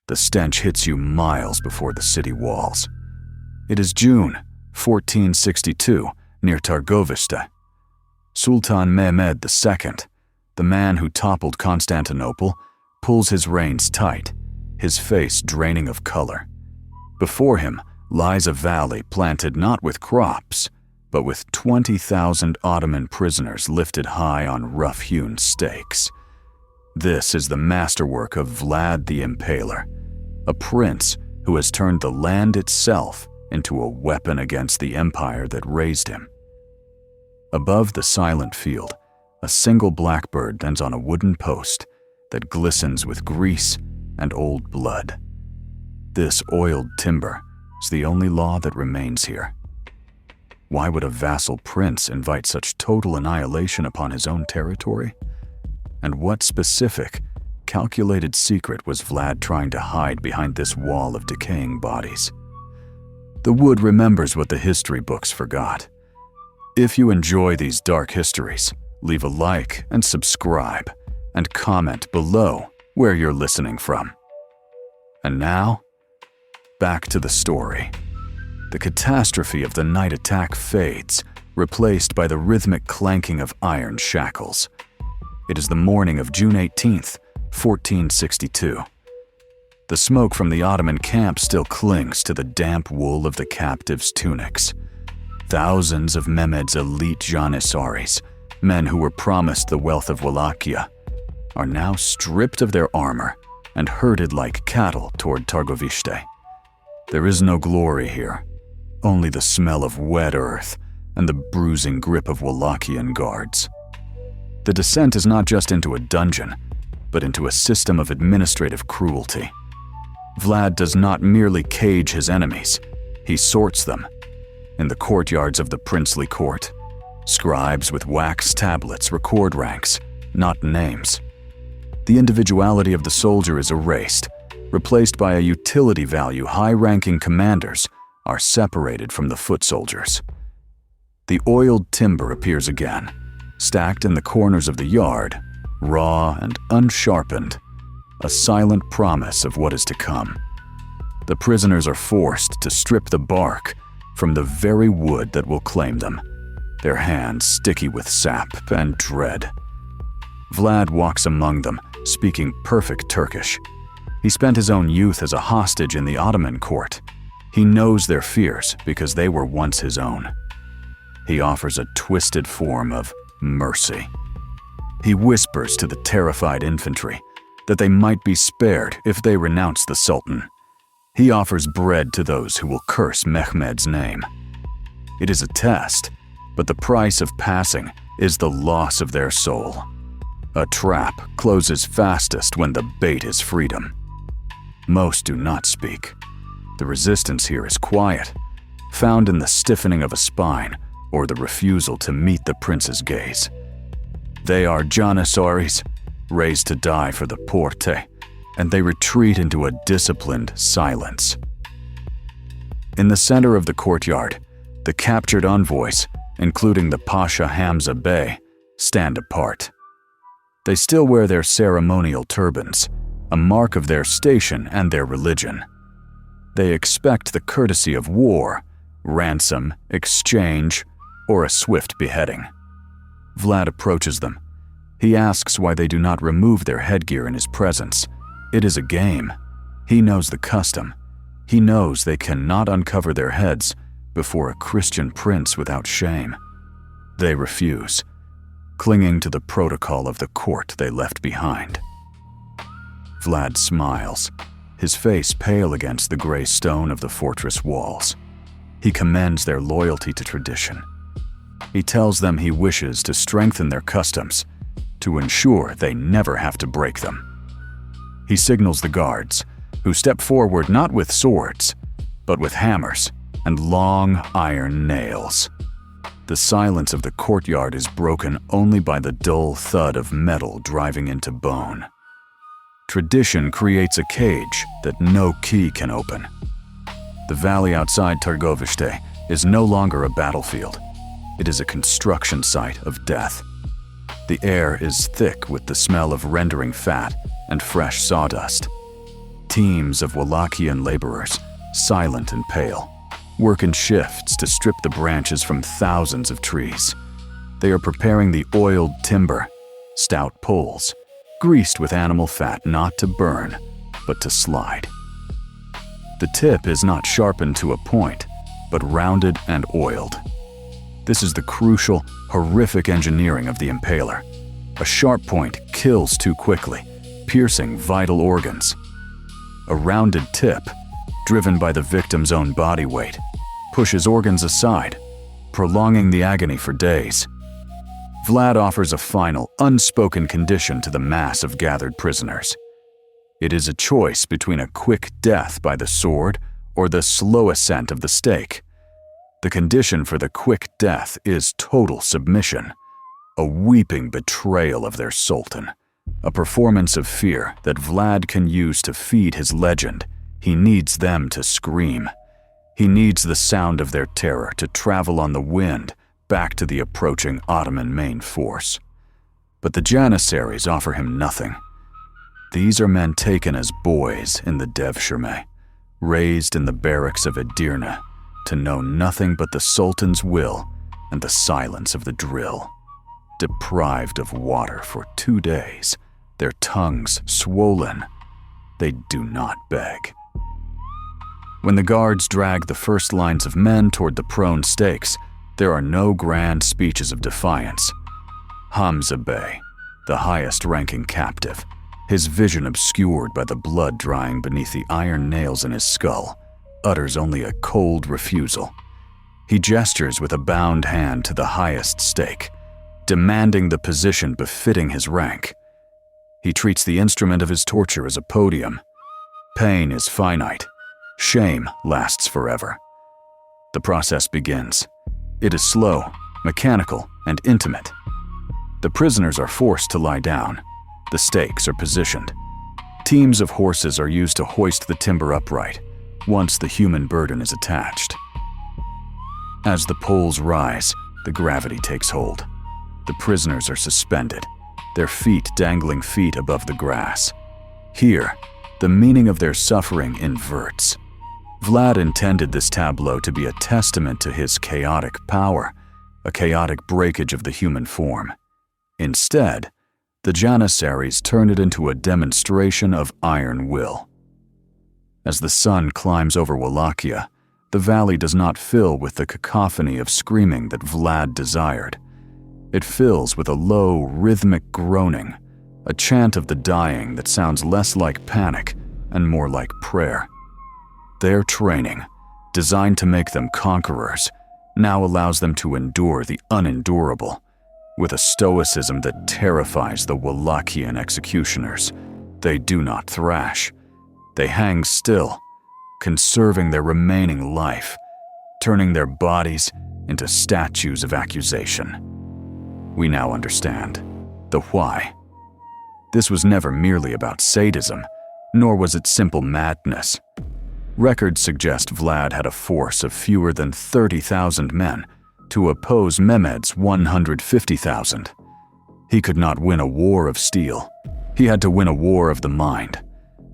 The stench hits you miles before the city walls. It is June 1462 near Târgoviște. Sultan Mehmed II, the man who toppled Constantinople, pulls his reins tight, his face draining of color. Before him lies a valley planted not with crops, but with 20,000 Ottoman prisoners lifted high on rough-hewn stakes. This is the masterwork of Vlad the Impaler, a prince who has turned the land itself into a weapon against the empire that raised him. Above the silent field, a single blackbird bends on a wooden post that glistens with grease and old blood. This oiled timber is the only law that remains here. Why would a vassal prince invite such total annihilation upon his own territory? And what specific, calculated secret was Vlad trying to hide behind this wall of decaying bodies? The wood remembers what the history books forgot. If you enjoy these dark histories, leave a like and subscribe, and comment below where you're listening from. And now, back to the story. The catastrophe of the night attack fades, replaced by the rhythmic clanking of iron shackles. It is the morning of June 18th, 1462. The smoke from the Ottoman camp still clings to the damp wool of the captives' tunics. Thousands of Mehmed's elite Janissaries, men who were promised the wealth of Wallachia, are now stripped of their armor and herded like cattle toward Târgoviște. There is no glory here, only the smell of wet earth and the bruising grip of Wallachian guards. The descent is not just into a dungeon, but into a system of administrative cruelty. Vlad does not merely cage his enemies, he sorts them. In the courtyards of the princely court, scribes with wax tablets record ranks, not names. The individuality of the soldier is erased, replaced by a utility value. High-ranking commanders are separated from the foot soldiers. The oiled timber appears again, stacked in the corners of the yard, raw and unsharpened, a silent promise of what is to come. The prisoners are forced to strip the bark from the very wood that will claim them, their hands sticky with sap and dread. Vlad walks among them, speaking perfect Turkish. He spent his own youth as a hostage in the Ottoman court. He knows their fears because they were once his own. He offers a twisted form of mercy. He whispers to the terrified infantry that they might be spared if they renounce the Sultan. He offers bread to those who will curse Mehmed's name. It is a test, but the price of passing is the loss of their soul. A trap closes fastest when the bait is freedom. Most do not speak. The resistance here is quiet, found in the stiffening of a spine or the refusal to meet the prince's gaze. They are Janissaries, raised to die for the Porte, and they retreat into a disciplined silence. In the center of the courtyard, the captured envoys, including the Pasha Hamza Bey, stand apart. They still wear their ceremonial turbans, a mark of their station and their religion. They expect the courtesy of war, ransom, exchange, or a swift beheading. Vlad approaches them. He asks why they do not remove their headgear in his presence. It is a game. He knows the custom. He knows they cannot uncover their heads before a Christian prince without shame. They refuse, clinging to the protocol of the court they left behind. Vlad smiles, his face pale against the gray stone of the fortress walls. He commends their loyalty to tradition. He tells them he wishes to strengthen their customs, to ensure they never have to break them. He signals the guards, who step forward not with swords, but with hammers and long iron nails. The silence of the courtyard is broken only by the dull thud of metal driving into bone. Tradition creates a cage that no key can open. The valley outside Târgoviște is no longer a battlefield. It is a construction site of death. The air is thick with the smell of rendering fat and fresh sawdust. Teams of Wallachian laborers, silent and pale, work in shifts to strip the branches from thousands of trees. They are preparing the oiled timber, stout poles, greased with animal fat not to burn, but to slide. The tip is not sharpened to a point, but rounded and oiled. This is the crucial, horrific engineering of the Impaler. A sharp point kills too quickly, piercing vital organs. A rounded tip, driven by the victim's own body weight, pushes organs aside, prolonging the agony for days. Vlad offers a final, unspoken condition to the mass of gathered prisoners. It is a choice between a quick death by the sword or the slow ascent of the stake. The condition for the quick death is total submission, a weeping betrayal of their sultan, a performance of fear that Vlad can use to feed his legend. He needs them to scream. He needs the sound of their terror to travel on the wind back to the approaching Ottoman main force. But the Janissaries offer him nothing. These are men taken as boys in the Devshirme, raised in the barracks of Edirne, to know nothing but the Sultan's will and the silence of the drill. Deprived of water for 2 days, their tongues swollen, they do not beg. When the guards drag the first lines of men toward the prone stakes, there are no grand speeches of defiance. Hamza Bey, the highest-ranking captive, his vision obscured by the blood drying beneath the iron nails in his skull, utters only a cold refusal. He gestures with a bound hand to the highest stake, demanding the position befitting his rank. He treats the instrument of his torture as a podium. Pain is finite. Shame lasts forever. The process begins. It is slow, mechanical, and intimate. The prisoners are forced to lie down. The stakes are positioned. Teams of horses are used to hoist the timber upright, once the human burden is attached. As the poles rise, the gravity takes hold. The prisoners are suspended, their feet dangling feet above the grass. Here, the meaning of their suffering inverts. Vlad intended this tableau to be a testament to his chaotic power, a chaotic breakage of the human form. Instead, the Janissaries turn it into a demonstration of iron will. As the sun climbs over Wallachia, the valley does not fill with the cacophony of screaming that Vlad desired. It fills with a low, rhythmic groaning, a chant of the dying that sounds less like panic and more like prayer. Their training, designed to make them conquerors, now allows them to endure the unendurable, with a stoicism that terrifies the Wallachian executioners. They do not thrash. They hang still, conserving their remaining life, turning their bodies into statues of accusation. We now understand the why. This was never merely about sadism, nor was it simple madness. Records suggest Vlad had a force of fewer than 30,000 men to oppose Mehmed's 150,000. He could not win a war of steel. He had to win a war of the mind.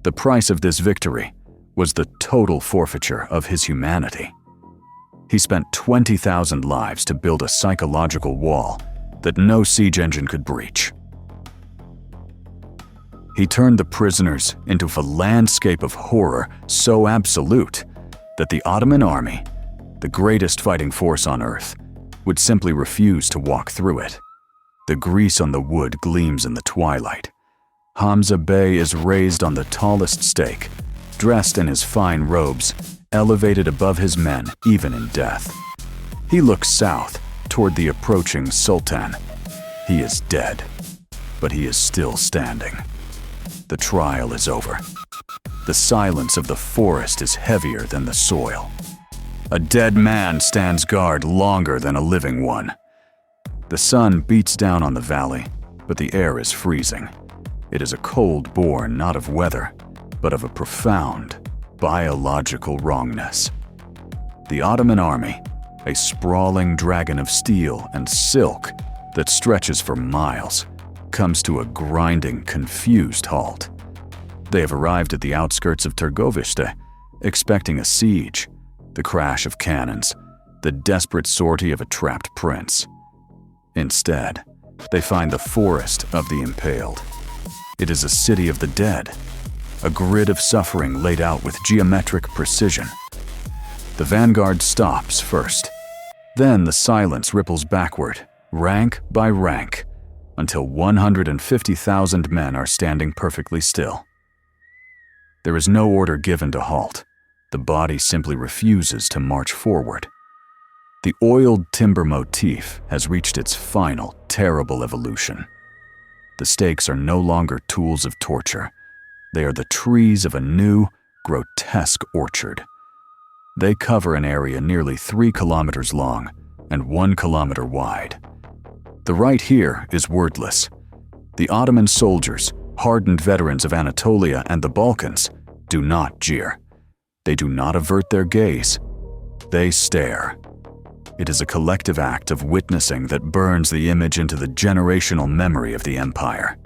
The price of this victory was the total forfeiture of his humanity. He spent 20,000 lives to build a psychological wall that no siege engine could breach. He turned the prisoners into a landscape of horror so absolute that the Ottoman army, the greatest fighting force on earth, would simply refuse to walk through it. The grease on the wood gleams in the twilight. Hamza Bey is raised on the tallest stake, dressed in his fine robes, elevated above his men even in death. He looks south toward the approaching Sultan. He is dead, but he is still standing. The trial is over. The silence of the forest is heavier than the soil. A dead man stands guard longer than a living one. The sun beats down on the valley, but the air is freezing. It is a cold born not of weather, but of a profound biological wrongness. The Ottoman army, a sprawling dragon of steel and silk that stretches for miles, comes to a grinding, confused halt. They have arrived at the outskirts of Târgoviște, expecting a siege, the crash of cannons, the desperate sortie of a trapped prince. Instead, they find the forest of the Impaled. It is a city of the dead, a grid of suffering laid out with geometric precision. The vanguard stops first. Then the silence ripples backward, rank by rank, until 150,000 men are standing perfectly still. There is no order given to halt. The body simply refuses to march forward. The oiled timber motif has reached its final, terrible evolution. The stakes are no longer tools of torture. They are the trees of a new, grotesque orchard. They cover an area nearly 3 kilometers long and 1 kilometer wide. The right here is wordless. The Ottoman soldiers, hardened veterans of Anatolia and the Balkans, do not jeer. They do not avert their gaze. They stare. It is a collective act of witnessing that burns the image into the generational memory of the empire.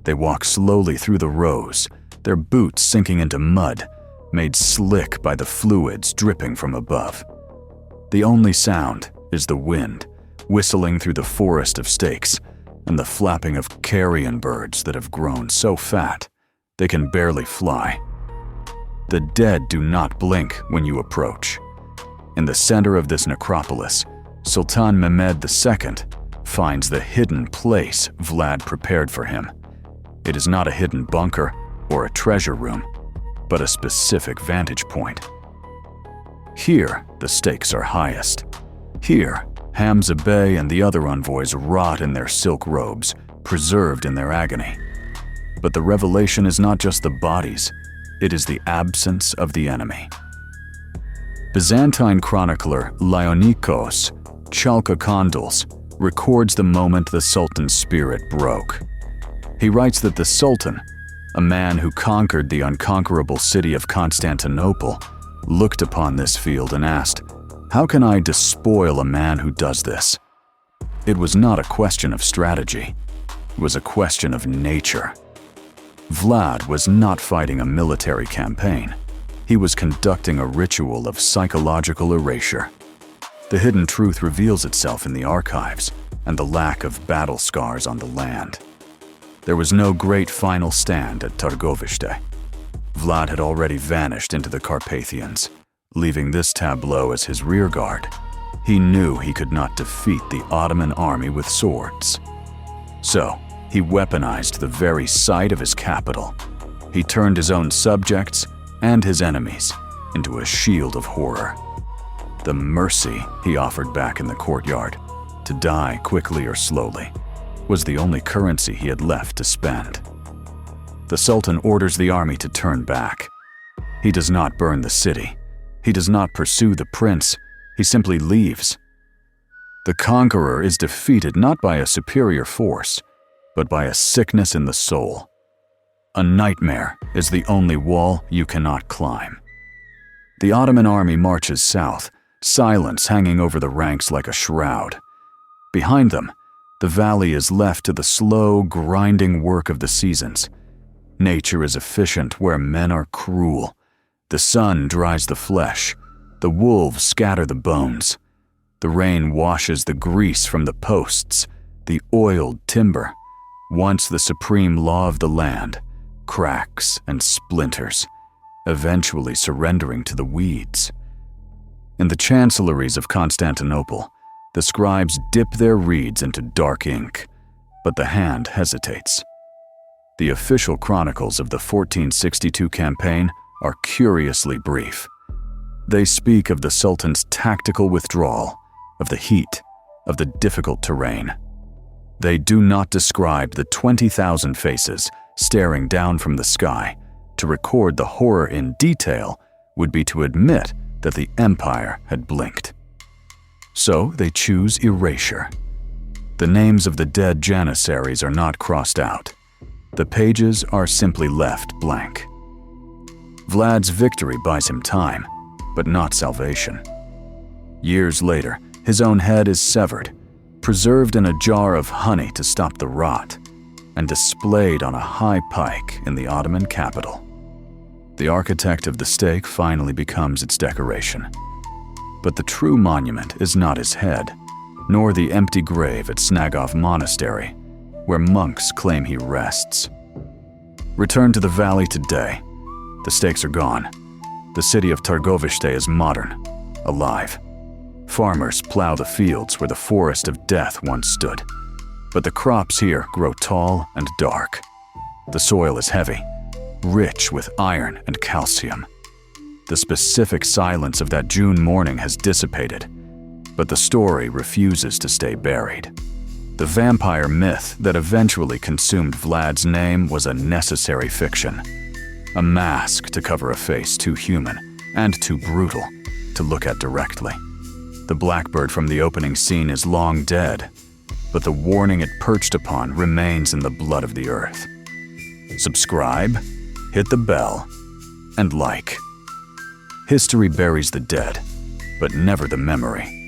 They walk slowly through the rows, their boots sinking into mud, made slick by the fluids dripping from above. The only sound is the wind, whistling through the forest of stakes, and the flapping of carrion birds that have grown so fat they can barely fly. The dead do not blink when you approach. In the center of this necropolis, Sultan Mehmed II finds the hidden place Vlad prepared for him. It is not a hidden bunker or a treasure room, but a specific vantage point. Here, the stakes are highest. Here, Hamza Bey and the other envoys rot in their silk robes, preserved in their agony. But the revelation is not just the bodies, it is the absence of the enemy. Byzantine chronicler Leonikos Chalkokondyles records the moment the Sultan's spirit broke. He writes that the Sultan, a man who conquered the unconquerable city of Constantinople, looked upon this field and asked, "How can I despoil a man who does this?" It was not a question of strategy. It was a question of nature. Vlad was not fighting a military campaign. He was conducting a ritual of psychological erasure. The hidden truth reveals itself in the archives and the lack of battle scars on the land. There was no great final stand at Târgoviște. Vlad had already vanished into the Carpathians, leaving this tableau as his rearguard. He knew he could not defeat the Ottoman army with swords. So, he weaponized the very site of his capital. He turned his own subjects and his enemies into a shield of horror. The mercy he offered back in the courtyard, to die quickly or slowly, was the only currency he had left to spend. The Sultan orders the army to turn back. He does not burn the city. He does not pursue the prince. He simply leaves. The conqueror is defeated not by a superior force, but by a sickness in the soul. A nightmare is the only wall you cannot climb. The Ottoman army marches south, silence hanging over the ranks like a shroud. Behind them, the valley is left to the slow, grinding work of the seasons. Nature is efficient where men are cruel. The sun dries the flesh. The wolves scatter the bones. The rain washes the grease from the posts. The oiled timber, once the supreme law of the land, cracks and splinters, eventually surrendering to the weeds. In the chancelleries of Constantinople, the scribes dip their reeds into dark ink, but the hand hesitates. The official chronicles of the 1462 campaign are curiously brief. They speak of the Sultan's tactical withdrawal, of the heat, of the difficult terrain. They do not describe the 20,000 faces staring down from the sky. To record the horror in detail would be to admit that the empire had blinked. So they choose erasure. The names of the dead Janissaries are not crossed out. The pages are simply left blank. Vlad's victory buys him time, but not salvation. Years later, his own head is severed, preserved in a jar of honey to stop the rot. and displayed on a high pike in the Ottoman capital. The architect of the stake finally becomes its decoration. But the true monument is not his head, nor the empty grave at Snagov Monastery, where monks claim he rests. Return to the valley today. The stakes are gone. The city of Târgoviște is modern, alive. Farmers plow the fields where the forest of death once stood. But the crops here grow tall and dark. The soil is heavy, rich with iron and calcium. The specific silence of that June morning has dissipated, but the story refuses to stay buried. The vampire myth that eventually consumed Vlad's name was a necessary fiction, a mask to cover a face too human and too brutal to look at directly. The blackbird from the opening scene is long dead, but the warning it perched upon remains in the blood of the earth. Subscribe, hit the bell, and like. History buries the dead, but never the memory.